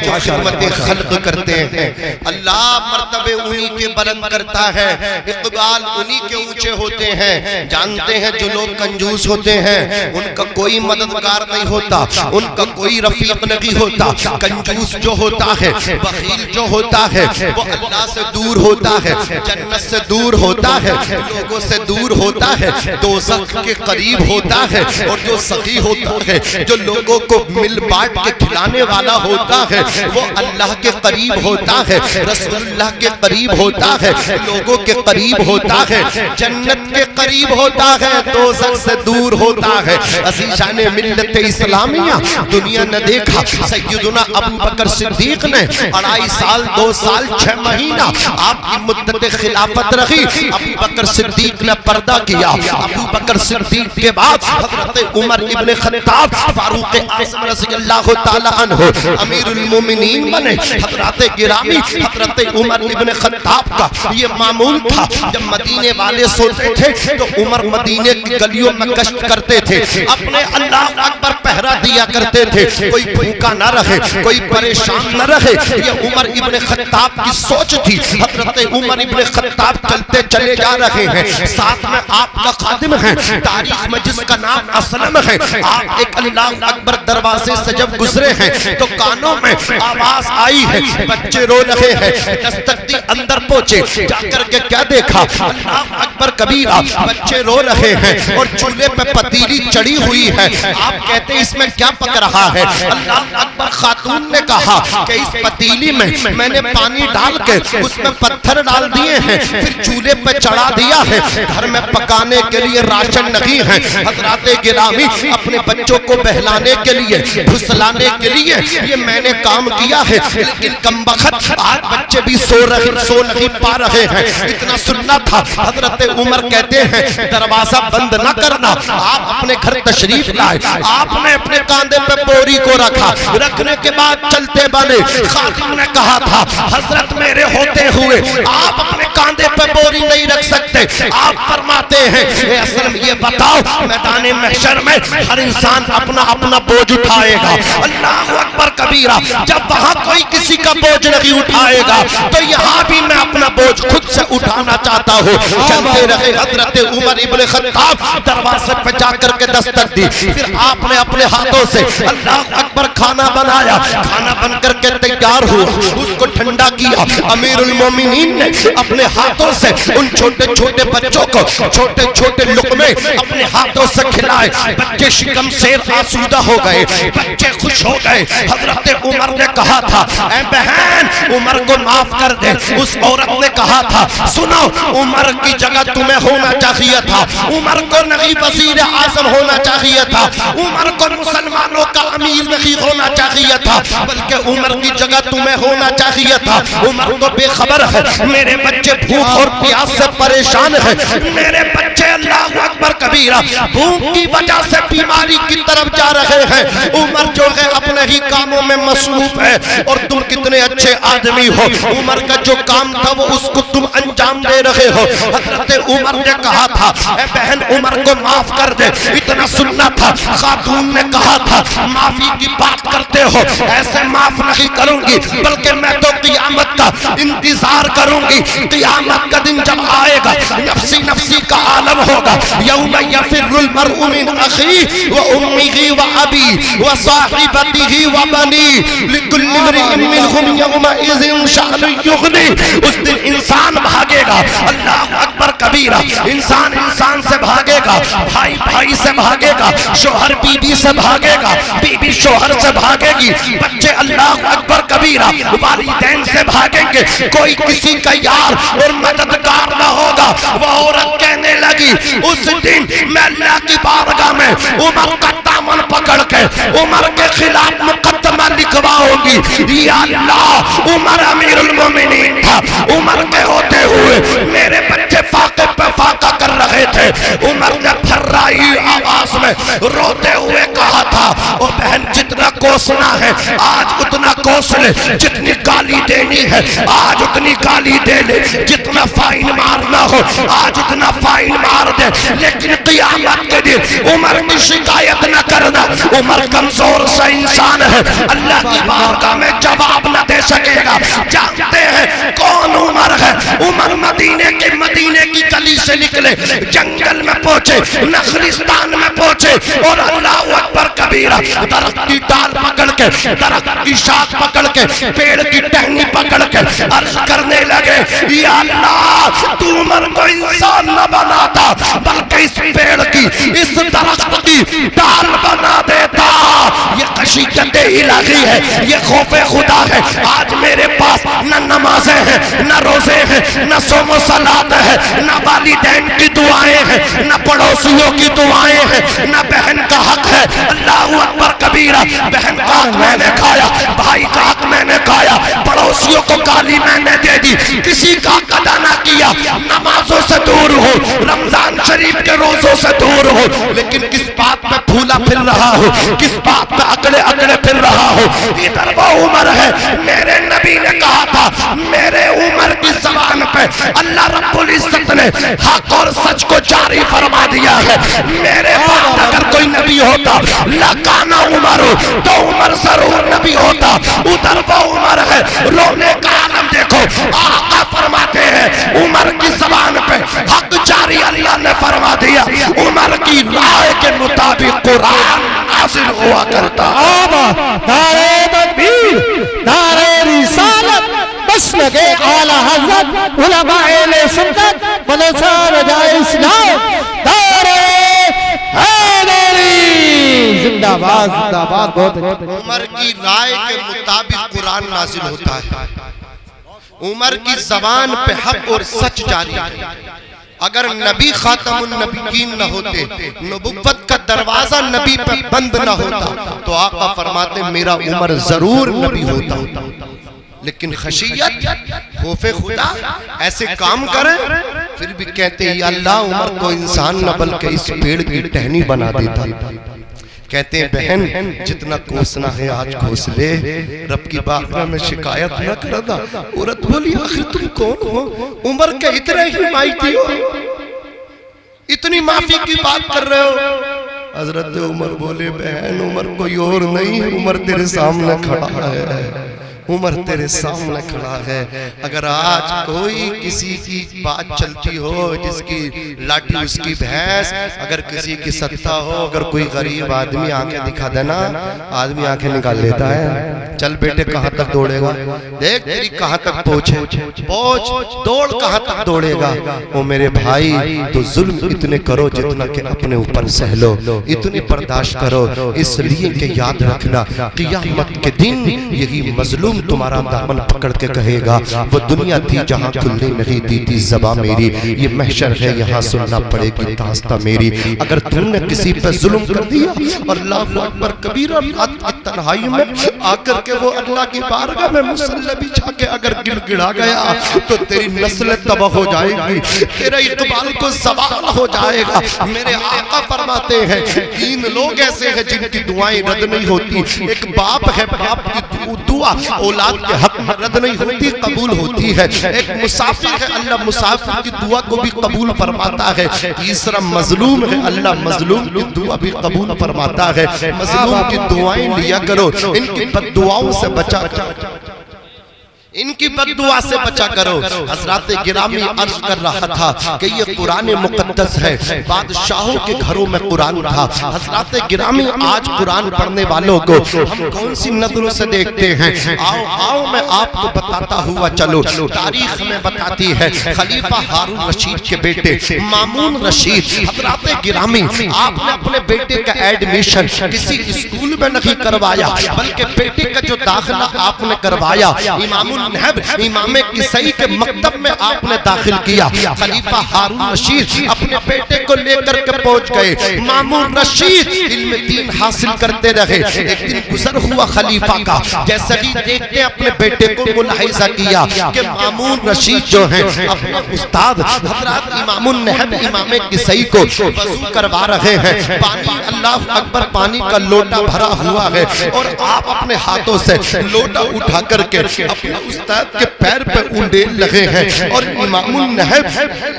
جو خدمت خلق کرتے ہیں، اللہ مرتبے انہی کے بلند کرتا ہے، اقبال انہی کے اونچے ہوتے ہیں۔ جانتے ہیں جو لوگ کنجوس ہوتے ہیں ان کا کوئی مددگار نہیں ہوتا، ان کا کوئی رفیق نہیں ہوتا۔ کنجوس جو ہوتا ہے، بخیل جو ہوتا ہے، وہ اللہ سے دور ہوتا ہے، جنت سے دور ہوتا ہے، لوگوں سے دور ہوتا ہے، دوزخ کے قریب ہوتا ہے۔ اور جو سخی ہوتا ہے، جو لوگوں کو مل بانٹ کے کھلانے والا ہوتا ہے، وہ اللہ کے قریب ہوتا ہے، رسول اللہ کے قریب ہوتا ہے، لوگوں کے قریب ہوتا ہے، جنت کے قریب ہوتا ہے، دوزخ سے دور ہوتا ہے۔ عزیزان ملت اسلامیہ، دنیا نے دیکھا سیدنا ابو بکر صدیق نے 2.5 سال 2 سال 6 مہینہ آپ کی مدت خلافت رہی۔ ابو بکر صدیق نے پردہ کیا۔ ابو بکر صدیق کے بعد حضرت عمر ابن خطاب فاروق اعظم رضی اللہ تعالی عنہ امیر المومنین بنے۔ حضرات گرامی، حضرت عمر ابن خطاب کا یہ معمول تھا، جب مدینے والے سوتے تھے تو عمر مدینے کی گلیوں میں گشت کرتے تھے، اپنے اللہ اکبر پہرا دیا کرتے تھے، کوئی بھوکا نہ رہے، کوئی پریشان نہ رہے۔ یہ عمر ابن خطاب کی سوچ تھی۔ حضرت عمر ابن خطاب چلتے چلے جا رہے ہیں، ساتھ میں آپ کا خادم ہے، تاریخ میں جس کا نام اسلم ہے۔ آپ ایک اللہ اکبر دروازے سے جب گزرے ہیں تو کانوں میں آواز آئی ہے، بچے رو رہے ہیں۔ دستک دی، اندر پہنچے، جا کر کے کیا دیکھا؟ اللہ اکبر کبیرہ، بچے رو رہے ہیں اور چولہے پہ پتیلی چڑھی ہوئی ہے۔ آپ کہتے اس میں کیا پک رہا ہے؟ اللہ اکبر خاتون نے کہا کہ اس پتیلی میں نے پانی ڈال کے اس میں پتھر ڈال دیے ہیں، پھر چولہے پہ چڑھا دیا ہے، گھر میں پکانے کے لیے راشن نہیں ہے۔ حضرات گرامی، اپنے بچوں کو بہلانے کے لیے، پھسلانے کے لیے یہ میں نے کام کیا ہے، لیکن کم بخت آج بچے بھی سو نہیں پا رہے ہیں۔ اتنا سننا تھا۔ حضرت عمر کہتے ہیں دروازہ بند نہ کرنا، آپ اپنے گھر تشریف لائے۔ آپ نے اپنے کاندھے پہ بوری کو رکھا، رکھنے کے بعد چلتے بنے۔ خادم نے کہا تھا حضرت میرے ہوتے ہوئے آپ اپنے کاندھے پہ بوری نہیں رکھ سکتے۔ آپ فرماتے ہیں اے اسلم یہ بتاؤ میدان محشر میں ہر انسان اپنا اپنا بوجھ اٹھائے گا۔ اللہ اکبر کبیرہ، جب وہاں کوئی کسی کا بوجھ نہیں اٹھائے گا تو یہاں بھی میں اپنا بوجھ خود سے اٹھانا چاہتا ہوں۔ چلتے رہے۔ حضرت عمر ابن خطاب دروازے پہ جا کر کے دستک دی، پھر آپ نے اپنے ہاتھوں سے اللہ اکبر کھانا بنایا۔ کھانا بن کر کے تیار ہوا، اس کو ٹھنڈا کیا۔ امیر المومنین نے اپنے ہاتھوں سے ان چھوٹے چھوٹے بچوں کو چھوٹے چھوٹے لقمے اپنے ہاتھوں سے کھلائے۔ بچے شکم سے آسودہ ہو گئے، بچے خوش ہو گئے۔ حضرت عمر نے کہا تھا اے بہن عمر کو معاف کر دے۔ اس عورت نے کہا تھا سنو عمر کی جگہ تمہیں ہونا چاہیے تھا، عمر کو نہیں وزیر اعظم ہونا چاہیے تھا، عمر کو مسلمانوں کا امیر نہیں ہونا چاہیے تھا، بلکہ عمر کی جگہ تمہیں ہونا چاہیے تھا۔ عمر تو بے خبر ہے، میرے بچے بھوک اور پیاس سے پریشان ہیں، میرے بچے اللہ اکبر کبیرہ بھوک کی وجہ سے بیماری کی طرف جا رہے ہیں۔ عمر جو ہے اپنے ہی کاموں میں مصروف ہے، اور تم کتنے اچھے آدمی ہو، عمر کا جو کام تھا وہ اس کو تم انجام دے رہے ہو۔ حضرت عمر نے کہا تھا اے بہن عمر کو معاف کر دے۔ اتنا سننا تھا، خاتون نے کہا تھا معافی کی بات کرتے ہو، ایسے معاف نہیں کروں گی، بلکہ میں تو قیامت کا انتظار کروں گی قیامت کا دن جب آئے گا نفسی نفسی کا عالم ہوگا یوم یفر المرء من اخیہ و امہ و ابی و صاحبتہ و بنی لکل امرئ منہم یومئذ شأن یغنی اس دن انسان بھاگے گا اللہ اکبر کبیرہ انسان انسان سے بھاگے گا بھائی بھائی سے بھاگے گا شوہر بیوی سے بھاگے گا بیوی شوہر سے بھاگے گی بچے اللہ اکبر کبیرہ والدین سے بھاگیں گے کوئی کسی کا یار اور مددگار نہ ہوگا وہ عورت کہنے لگی اس دن میں اللہ کی بارگاہ میں عمر کا دامن پکڑ کے عمر کے خلاف مقدمہ لکھواؤں گی یا اللہ عمر امیر المومنین تھا عمر کے ہوتے ہوئے میرے بچے فاقے پہ فاقہ کر رہے تھے عمر نے پھرائی آواز میں روتے ہوئے کہا تھا او بہن جتنا کوسنا ہے آج اتنا کوس لے جتنی گالی دینی ہے آج اتنی گالی دے لے جتنا فائن مارنا ہو آج اتنا فائن مار دے لیکن قیامت کے دن عمر کی شکایت نہ کرنا عمر کمزور سا انسان ہے اللہ کی بارگاہ میں جواب نہ دے سکے گا جانتے ہیں کون عمر ہے عمر مدینے کی گلی سے نکلے جنگل میں پہنچے نخلستان میں پہنچے اور اللہ اکبر کبیرہ درخت کی ڈال پکڑ کے درخت کی شاخ پکڑ کے پیڑ کی ٹہنی پکڑ کے عرض کرنے لگے یا اللہ تو عمر کو انسان نہ بناتا بلکہ اس پیڑ کی اس درخت کی ڈال بنا دیتا یہ خشیت الہی ہے یہ خوف خدا ہے آج میرے پاس نہ نمازیں ہیں نہ روزے ہیں نہ صوم و صلات ہے نہ والدین کی دعائیں ہیں نہ پڑوسیوں کی دعائیں ہیں نہ بہن کا حق ہے اللہ اکبر کبیرہ بہن کا حق میں نے کھایا بھائی کا حق میں نے کھایا پڑوسیوں کو گالی میں نے دے دی کسی کا ادا نہ کیا نمازوں سے دور ہو رمضان شریف کے روزوں سے دور ہو لیکن کس بات میں پھولا پھر رہا ہو کس بات میں اکڑے اکڑے پھر رہا ہو ادھر وہ عمر ہے میرے نبی نے کہا تھا میرے عمر کی زبان پہ اللہ رب العزت نے حق اور سچ کو جاری فرما دیا ہے میرے بعد اگر کوئی نبی ہوتا لکانا عمر تو عمر ضرور نبی ہوتا ادھر وہ عمر ہے رونے کا عالم دیکھو آقا فرماتے ہیں عمر کی زبان پہ حق جاری اللہ نے فرما دیا عمر کی رائے کے مطابق قرآن نازل ہوا کرتا نعرہ تکبیر نعرہ رسالت بس لگے اعلی حضرت علماء اہل سنت مدرسہ رجاء اسلام نعرہ حیدری زندہ باد زندہ باد بہت عمر کی رائے کے مطابق قرآن نازل ہوتا ہے عمر کی زبان پہ حق اور سچ جاری ہے اگر نبی خاتم النبیین نہ ہوتے نبوت کا دروازہ نبی پہ بند نہ ہوتا تو آقا فرماتے میرا عمر ضرور نبی ہوتا لیکن خشیت خوف خدا ایسے کام کریں پھر بھی کہتے ہیں یا اللہ عمر کو انسان نہ بلکہ اس پیڑ کی ٹہنی بنا دیتا کہتے ہیں بہن جتنا کوسنا ہے آج کوس لے رب کی بارگاہ میں شکایت نہ کرنا عورت بولی آخر تم کون ہو عمر کے اتنے ہی مائیتی ہو اتنی معافی کی بات کر رہے ہو حضرت عمر بولے بہن عمر کوئی اور نہیں عمر تیرے سامنے کھڑا ہے عمر تیرے سامنے کھڑا ہے اگر آج کوئی کسی کی بات چلتی ہو جس کی لاٹھی اس کی بھینس اگر کسی کی ستہ ہو اگر کوئی غریب آدمی آنکھیں دکھا دینا آدمی آنکھیں نکال لیتا ہے چل بیٹے کہاں تک دوڑے گا دیکھ تیری کہاں تک پہنچ دوڑ کہاں تک دوڑے گا او میرے بھائی تو ظلم اتنے کرو جتنا کہ اپنے اوپر سہلو اتنے برداشت کرو اس لیے کہ یاد رکھنا قیامت کے دن یہی مظلوم تمہارا دامن پکڑ کے کہے گا وہ دنیا تھی جہاں کھلنے نہیں دی تھی زباں میری یہ محشر ہے یہاں سننا پڑے گی داستہ میری اگر تم نے کسی پہ ظلم کر دیا اور اللہ اکبر کبیرہ رات کی تنہائی میں آ کر کے وہ اللہ کی بارگاہ میں مصلی بچھا کے اگر گڑ گڑا گیا تو تیری نسل تباہ ہو جائے گی تیرا اقبال کو زوال ہو جائے گا میرے آقا فرماتے ہیں 3 لوگ ایسے ہیں جن کی دعائیں رد نہیں ہوتی ایک باپ ہے باپ کی دعا اولاد کے حق میں رد نہیں ہوتی قبول ہوتی ہے ایک مسافر ہے اللہ مسافر کی دعا کو بھی قبول فرماتا ہے تیسرا مظلوم ہے اللہ مظلوم کی دعا بھی قبول فرماتا ہے مظلوم کی دعائیں لیا کرو ان کی بد دعاؤں سے بچا کرو ان کی بددعا سے بچا کرو۔ حضرات گرامی عرض کر رہا تھا کہ یہ قرآن مقدس ہے، بادشاہوں کے گھروں میں قرآن تھا۔ حضرات گرامی آج قرآن پڑھنے والوں کو ہم کون سی نظروں سے دیکھتے ہیں؟ آؤ میں آپ کو بتاتا ہوا چلو۔ تاریخ میں بتاتی ہے خلیفہ ہارون رشید کے بیٹے مامون رشید۔ حضرات گرامی آپ نے اپنے بیٹے کا ایڈمیشن کسی اسکول میں نہیں کروایا، بلکہ بیٹے کا جو داخلہ آپ نے کروایا امام کسائی کے مکتب میں آپ نے داخل کیا۔ خلیفہ ہارون رشید اپنے بیٹے کو لے کر کے پہنچ گئے۔ مامون رشید علم دین حاصل کرتے رہے۔ ایک دن گزر ہوا خلیفہ کا، جیسے ہی دیکھتے اپنے بیٹے کو ملاحظہ کیا کہ مامون رشید جو ہیں اپنے استاد حضرات امام النہب امام کسائی کو وضو کروا رہے ہیں۔ پانی اللہ اکبر پانی کا لوٹا بھرا ہوا ہے اور آپ اپنے ہاتھوں سے لوٹا اٹھا کر کے اپنے استاد کے پیر پہ اونڈیل لگے ہیں، اور امام النہب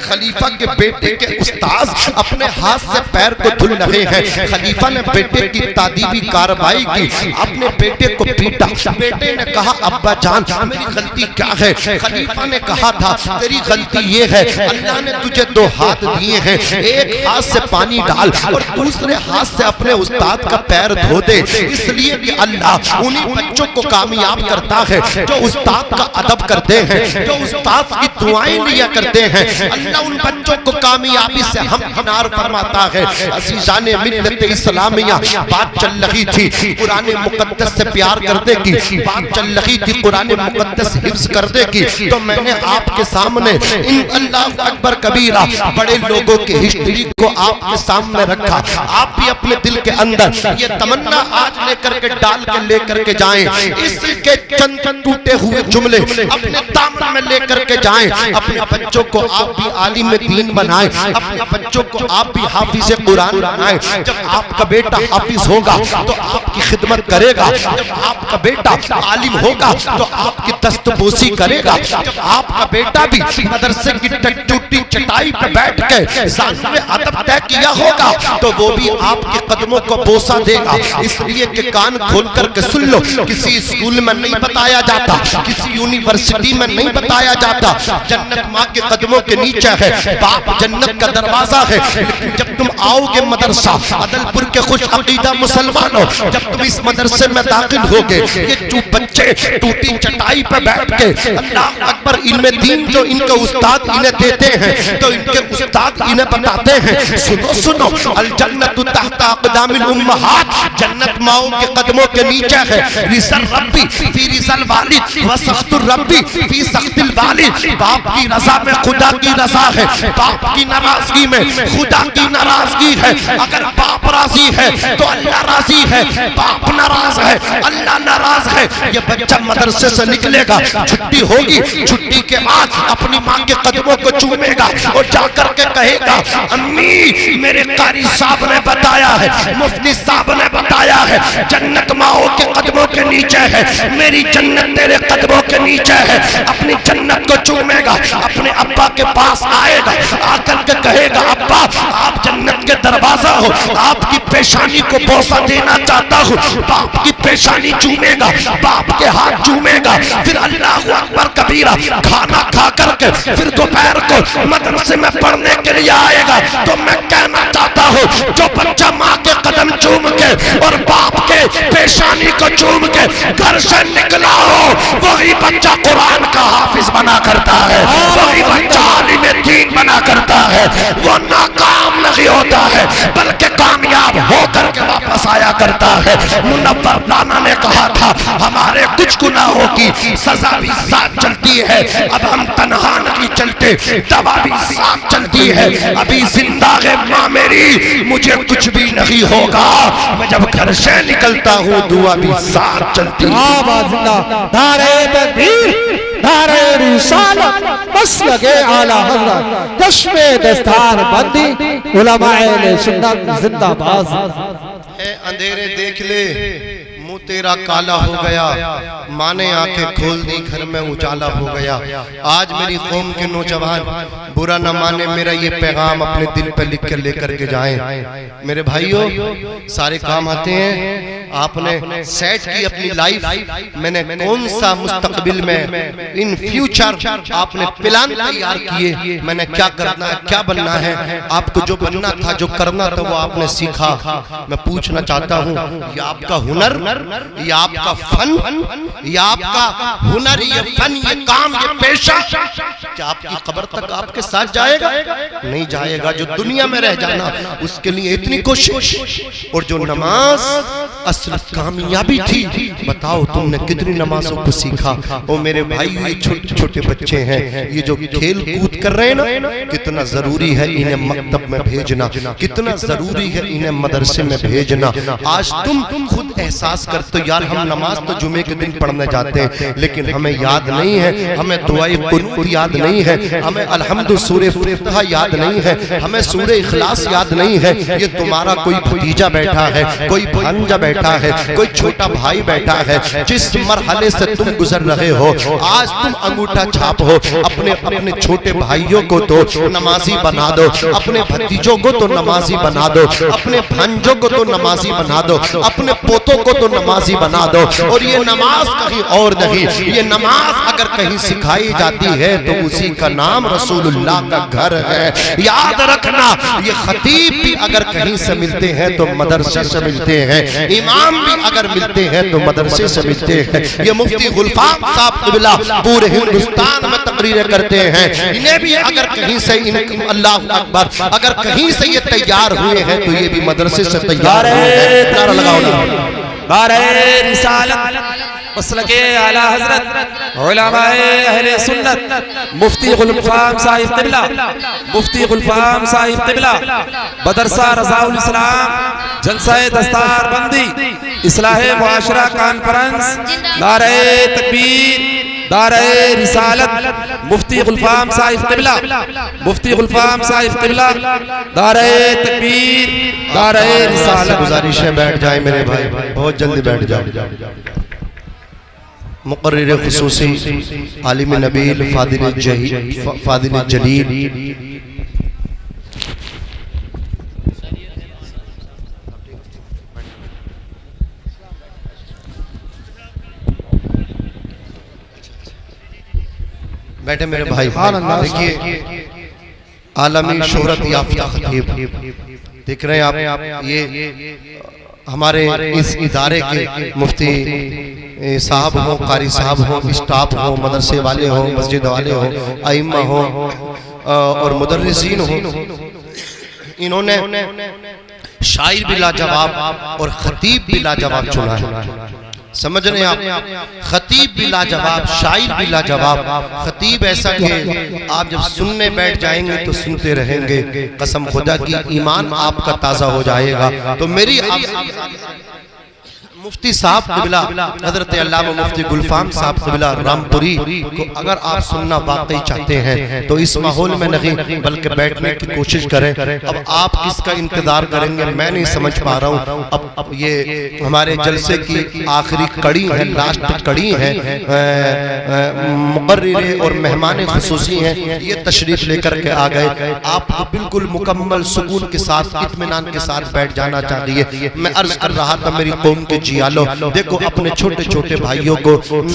خلیفہ کے بیٹے کے استاذ اپنے ہاتھ سے پیر کو دھل رہے ہیں۔ خلیفہ نے بیٹے کی تادیبی کارروائی کی، اپنے بیٹے کو پیٹا۔ بیٹے نے کہا ابا جان میری غلطی کیا ہے؟ خلیفہ نے کہا تھا تیری غلطی یہ ہے اللہ نے تجھے دو ہاتھ دیے ہیں، ایک ہاتھ سے پانی ڈال اور دوسرے ہاتھ سے اپنے استاد کا پیر دھو دے، اس لیے کہ اللہ انہی بچوں کو کامیاب کرتا ہے جو استاد کا ادب کرتے ہیں، جو استاد کی دعائیں لیا کرتے ہیں۔ اللہ ان بچوں کو کامیابی سے ہمکنار فرماتا ہے۔ عزیزان ملت اسلامیہ، بات چل رہی تھی قرآن مقدس سے پیار کرنے کی، بات چل رہی تھی قرآن مقدس حفظ کرنے کی، تو میں نے آپ کے سامنے ان اللہ اکبر کبیرہ بڑے لوگوں کی ہسٹری کو آپ کے سامنے رکھا۔ آپ بھی اپنے دل کے اندر یہ تمنا آج لے کر کے ڈال کے لے کر کے جائیں، اس کے چند ٹوٹے ہوئے جملے اپنے دامن میں لے کر کے جائیں۔ اپنے بچوں کو آپ بھی عالم دین بنائیں، اپنے بچوں کو آپ بھی حافظ قرآن بنائیں۔ جب آپ کا بیٹا حافظ ہوگا تو آپ کی خدمت کرے گا، جب آپ کا بیٹا عالم ہوگا تو آپ کی دستبوسی کرے گا، جب آپ کا بیٹا بھی مدرسے کی ٹوٹی چٹائی پہ بیٹھ کے ذاکر ادب طے کیا ہوگا تو وہ بھی آپ کے قدموں کو بوسہ دے گا۔ اس لیے کہ کان کھول کر کے سن لو، کسی اسکول میں نہیں بتایا جاتا، کسی یونیورسٹی میں نہیں بتایا جاتا جنت ماں کے قدموں کے نیچے ہے، باپ جنت کا دروازہ ہے۔ لیکن جب تم آؤ گے مدرسہ عدل پور کے خوش عقیدہ مسلمانوں، جب تم اس مدرسے میں داخل ہوگے، یہ جو بچے ٹوٹی چٹائی پہ بیٹھ کے اللہ اکبر علم دین جو ان کے استاد انہیں دیتے ہیں تو ان کے استاد انہیں بتاتے ہیں سنو سنو الجنت تحت اقدام الامہات، جنت ماؤں کے قدموں کے نیچے ہے۔ رضا ربی فی رضا الوالد وسخط الربی فی سخط الوالد، باپ کی رضا میں خدا کی رضا ہے، باپ کی ناراضگی میں خدا کی ناراضگی ہے۔ اگر باپ راضی ہے تو اللہ راضی ہے، باپ ناراض ہے اللہ ناراض ہے۔ یہ بچہ مدرسے سے نکلے گا، چھٹی ہوگی، چھٹی کے بعد اپنی ماں کے قدموں کو چومے گا اور جا کر کے کہے گا امی میرے قاری صاحب نے بتایا ہے، مفتی صاحب نے بتایا ہے جنت ماؤں کے قدموں کے نیچے ہے، میری جنت تیرے قدموں کے نیچے ہے۔ اپنی جنت کو چومے گا، اپنے ابا کے پاس آئے گا، آ کر کے کہے گا ابا آپ جنت کے دروازہ ہو، آپ کی پیشانی کو بوسہ دینا چاہتا ہوں۔ باپ کی پیشانی چومے گا، باپ کے ہاتھ چومے گا، پھر اللہ اکبر کبیرہ کھانا کھا کر کے پھر دوپہر کو مدرسے میں پڑھنے کے لیے آئے گا۔ تو میں کہنا چاہتا ہوں جو بچہ ماں کے قدم چوم کے اور باپ کے پیشانی کو چوم کے گھر سے نکلا ہو، وہی بچہ قرآن کا حافظ بنا کرتا ہے، وہی بچہ عالم دین بنا کرتا ہے۔ وہ ناکام نہیں ہوتا ہے بلکہ کامیاب ہو کر کے واپس آیا کرتا ہے۔ منور رانا نے کہا تھا ہمارے کچھ گناہوں کی سزا بھی ساتھ چلتی ہے، اب ہم تنہا نہیں چلتے، دوا بھی ساتھ چلتی ہے۔ ابھی زندہ ہے ماں میری، مجھے کچھ بھی نہیں ہوگا، میں جب گھر سے نکلتا ہوں دعا بھی ساتھ چلتی ہے۔ آباد زندہ نعرہ تکبیر، نعرہ رسالت، مسلک اعلی حضرت، چشم دستار بندی، علماء اہل سنت زندہ باز۔ اے اندھیرے دیکھ لے منہ تیرا کالا ہو گیا، ماں نے آنکھیں کھول دی گھر میں اجالا ہو گیا۔ آج میری قوم کے نوجوان برا نہ مانے میرا یہ پیغام اپنے دل پہ لکھ کر لے کر کے جائیں۔ میرے بھائیوں سارے کام آتے ہیں، آپ نے سیٹ کی اپنی لائف، میں نے کون سا مستقبل میں ان فیوچر آپ نے پلان تیار کیے، میں نے کیا کرنا ہے، کیا بننا ہے، آپ کو جو بننا تھا، جو کرنا تھا وہ آپ نے سیکھا۔ میں پوچھنا چاہتا ہوں یہ آپ کا ہنر، یہ آپ کا فن، یہ آپ کا ہنر، یہ فن، یہ کام، یہ پیشہ کیا آپ کی قبر تک آپ کے ساتھ جائے گا؟ نہیں جائے گا۔ جو دنیا میں رہ جانا اس کے لیے اتنی کوشش، اور جو نماز اصل کامیابی تھی، بتاؤ تم نے کتنی نمازوں کو سیکھا۔ او میرے بھائی، یہ چھوٹے چھوٹے بچے ہیں، یہ جو کھیل کود کر رہے ہیں نا، کتنا ضروری ہے انہیں مکتب میں بھیجنا، کتنا ضروری ہے انہیں مدرسے میں بھیجنا۔ آج تم خود احساس کرتے یار ہم نماز تو جمعے کے دن پڑھنے جاتے ہیں، لیکن ہمیں یاد نہیں ہے، ہمیں دعائے قنوت یاد نہیں ہے، ہمیں الحمد سورہ فتح یاد نہیں ہے، ہمیں سورہ اخلاص یاد نہیں ہے۔ یہ تمہارا کوئی بھتیجا بیٹھا ہے، کوئی بھانجا بیٹھا ہے، کوئی چھوٹا بھائی بیٹھا ہے، جس مرحلے سے تم گزر رہے ہو، آج تم انگوٹھا چھاپ ہو۔ اپنے چھوٹے بھائیوں کو تو نمازی بنا دو، اپنے بھتیجوں کو تو نمازی بنا دو، اپنے بھانجوں کو تو نمازی بنا دو، اپنے پوتوں کو تو نمازی بنا دو۔ اور یہ نماز کہیں اور نہیں، یہ نماز اگر کہیں سکھائی جاتی ہے تو اسی کا نام رسول اللہ کا گھر ہے۔ یاد رکھنا، یہ خطیب بھی اگر کہیں سے ملتے ہیں تو مدرسے سے ملتے ہیں، امام بھی اگر ملتے ہیں تو مدرسے سے ملتے ہیں۔ یہ مفتی غلفام صاحب قبلہ پورے ہندوستان میں تقریریں کرتے ہیں، انہیں بھی اگر کہیں سے اللہ اکبر، اگر کہیں سے یہ تیار ہوئے ہیں تو یہ بھی مدرسے سے تیار ہوئے ہیں۔ نعرہ لگاؤ نا، بارہ رسالت مسلک اعلی حضرت علماء اہل سنت مفتی غلفام صاحب قبلہ، مفتی غلفام صاحب قبلہ مدرسہ رضاء الاسلام جلسہ دستار بندی اصلاح معاشرہ کانفرنس، نعرہ تکبیر، نعرہ رسالت، مفتی غلفام صاحب قبلہ، مفتی غلفام صاحب قبلہ، نعرہ تکبیر، نعرہ رسالت۔ گزارش ہے بیٹھ جائیں میرے بھائی، بہت جلدی بیٹھ جائیں۔ مقرر خصوصی عالم نبیل فاضل جلیل بیٹھے میرے بھائی، دیکھیے عالمی شہرت یافتہ خطیب دیکھ رہے ہیں آپ، یہ ہمارے اس ادارے کے مفتی صاحب ہوں، قاری صاحب ہوں، اسٹاف ہوں، مدرسے والے ہوں، مسجد والے ہوں، ائمہ ہوں اور مدرسین ہوں، انہوں نے شاعر بھی لاجواب اور خطیب بھی لاجواب چنا ہے۔ سمجھ رہے ہیں آپ، خطیب بھی لاجواب، شاعر بھی لاجواب۔ خطیب ایسا کہ آپ جب سننے بیٹھ جائیں گے تو سنتے رہیں گے، قسم خدا کی ایمان آپ کا تازہ ہو جائے گا۔ تو میری مفتی صاحب قبلہ حضرت علامہ مفتی غلفام صاحب قبلہ رامپوری کو اگر آپ سننا واقعی چاہتے ہیں تو اس ماحول میں نہیں بلکہ بیٹھنے کی کوشش کریں۔ اب آپ کس کا انتظار کریں گے میں نہیں سمجھ پا رہا ہوں۔ اب یہ ہمارے جلسے کی آخری کڑی ہے، لاسٹ کڑی ہے، مقرر اور مہمان خصوصی ہیں، یہ تشریف لے کر کے آ گئے۔ آپ کو بالکل مکمل سکون کے ساتھ اطمینان کے ساتھ بیٹھ جانا چاہیے۔ میں عرض کر رہا تھا میری قوم کے جیالو، دیکھو اپنے چھوٹے چھوٹے بھائیوں کو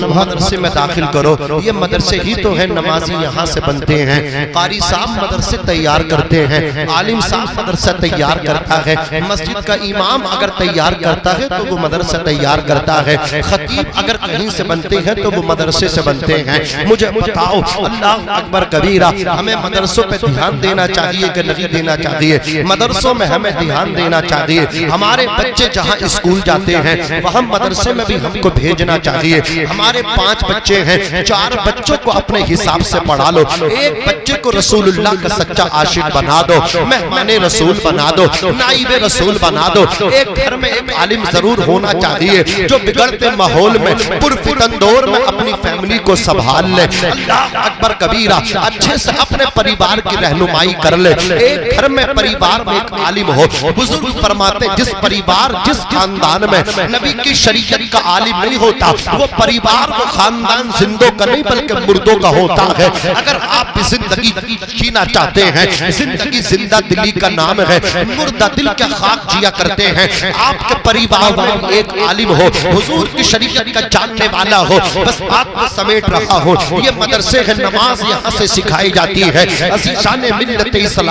مدرسے میں داخل کرو، یہ مدرسے ہی تو ہیں، نمازی یہاں سے بنتے ہیں، قاری صاحب مدرسے تیار کرتے ہیں، عالم صاحب مدرسہ تیار کرتا ہے، مسجد کا امام اگر تیار کرتا ہے تو وہ مدرسہ تیار کرتا ہے، خطیب اگر کہیں سے بنتے ہیں تو وہ مدرسے سے بنتے ہیں۔ مجھے بتاؤ اللہ اکبر کبیرہ، ہمیں مدرسوں پہ دھیان دینا چاہیے کہ نہیں دینا چاہیے؟ مدرسوں میں ہمیں دھیان دینا چاہیے۔ ہمارے بچے جہاں اسکول جاتے ہیں وہاں مدرسے میں بھی ہم کو بھیجنا چاہیے۔ ہمارے 5 بچے ہیں، 4 بچوں کو اپنے حساب سے پڑھا لو، 1 بچے کو رسول اللہ کا سچا عاشق بنا دو، مہمان رسول بنا دو، نائب رسول بنا دو۔ ایک گھر میں ایک عالم ضرور ہونا چاہیے جو بگڑتے ماحول میں پرفتن دور میں اپنی فیملی کو سنبھال لے۔ اللہ اکبر کبیرہ، اچھے سے اپنے پریوار کی رہنمائی کر لے۔ ایک گھر میں پریوار میں ایک عالم ہو۔ بزرگ فرماتے جس پریوار جس خاندان میں نبی کی شریعت کا عالم نہیں ہوتا، وہ پریوار و خاندان زندوں کا نہیں بلکہ مردوں کا ہوتا ہے۔ اگر آپ بھی زندگی جینا چاہتے ہیں، زندگی زندہ دلی کا نام ہے، مردہ دل کے خاک جیا کرتے ہیں، آپ کے پریوار میں ایک عالم ہو، حضور کی شریعت کا جاننے والا ہو، بس بات کو سمیٹ رہا ہو، یہ مدرسے ہیں، نماز یہاں سے سکھائی جاتی ہے۔ عزیزان ملت اسلام